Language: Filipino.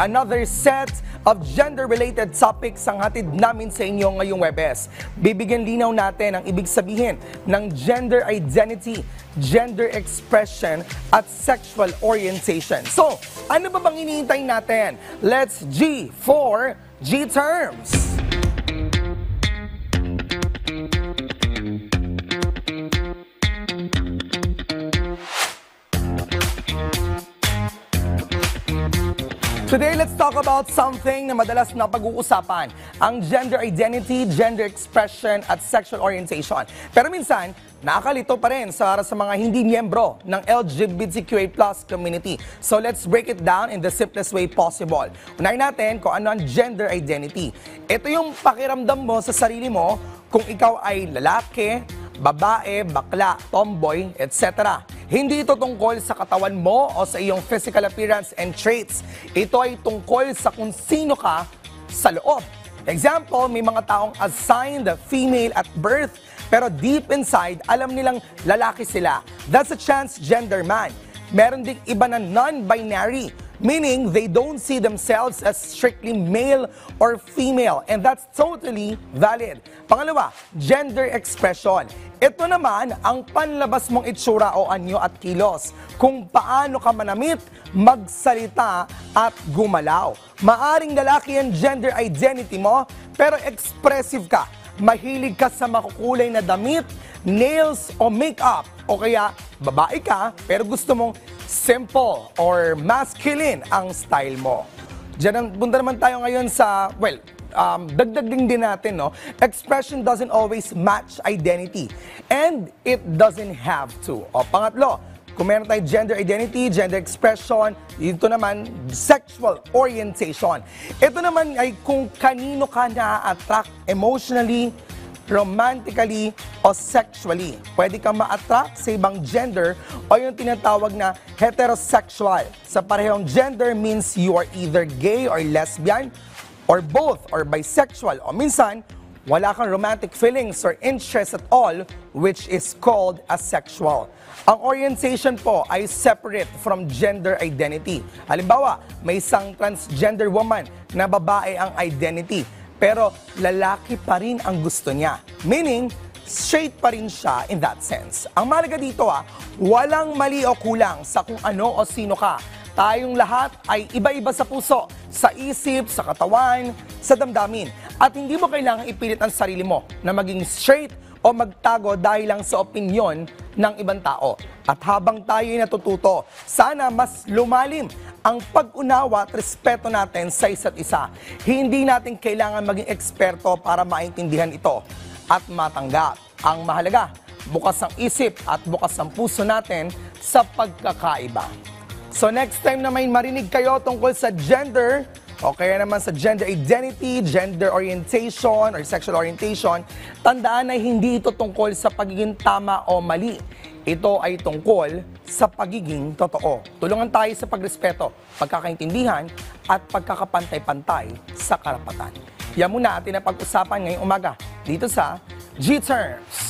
another set of gender-related topics ang hatid namin sa inyo ngayong Webes. Bibigyan linaw natin ang ibig sabihin ng gender identity, gender expression, at sexual orientation. So, ano ba bang iniintay natin? Let's G for G terms! Today, let's talk about something na madalas na pag-uusapan, ang gender identity, gender expression, at sexual orientation. Pero minsan, nakakalito pa rin sa mga hindi miyembro ng LGBTQA+ community. So let's break it down in the simplest way possible. Unahin natin kung ano ang gender identity. Ito yung pakiramdam mo sa sarili mo kung ikaw ay lalaki, babae, bakla, tomboy, etc. Hindi ito tungkol sa katawan mo o sa iyong physical appearance and traits. Ito ay tungkol sa kung sino ka sa loob. Example, may mga taong assigned female at birth, pero deep inside, alam nilang lalaki sila. That's a transgender man. Meron ding iba na non-binary, meaning they don't see themselves as strictly male or female, and that's totally valid. Pangalawa, gender expression. Ito naman ang panlabas mong itsura o anyo at kilos, kung paano ka manamit, magsalita at gumalaw. Maaring lalaki ang gender identity mo, pero expressive ka. Mahilig ka sa makukulay na damit, nails o makeup, o kaya babae ka pero gusto mong simple or masculine ang style mo. Diyan, punta naman tayo ngayon sa, dagdag din natin, no? Expression doesn't always match identity. And it doesn't have to. O pangatlo, kung meron tayo gender identity, gender expression, ito naman, sexual orientation. Ito naman ay kung kanino ka na-attract emotionally, romantically, o sexually. Pwede kang ma-attract sa ibang gender o yung tinatawag na heterosexual. Sa parehong gender means you are either gay or lesbian, or both, or bisexual, o minsan, wala kang romantic feelings or interest at all, which is called asexual. Ang orientation po ay separate from gender identity. Halimbawa, may isang transgender woman na babae ang identity, pero lalaki pa rin ang gusto niya. Meaning, straight pa rin siya in that sense. Ang mahalaga dito walang mali o kulang sa kung ano o sino ka. Tayong lahat ay iba-iba sa puso, sa isip, sa katawan, sa damdamin. At hindi mo kailangang ipilit ang sarili mo na maging straight o magtago dahil lang sa opinyon ng ibang tao. At habang tayo ay natututo, sana mas lumalim ang pag-unawa at respeto natin sa isa't isa. Hindi natin kailangan maging eksperto para maintindihan ito at matanggap. Ang mahalaga, bukas ang isip at bukas ang puso natin sa pagkakaiba. So next time na may marinig kayo tungkol sa gender, o kaya naman sa gender identity, gender orientation, or sexual orientation, tandaan na hindi ito tungkol sa pagiging tama o mali. Ito ay tungkol sa pagiging totoo. Tulungan tayo sa pagrespeto, pagkakaintindihan, at pagkakapantay-pantay sa karapatan. Yan muna atin na pag-usapan ngayong umaga dito sa G-Terms.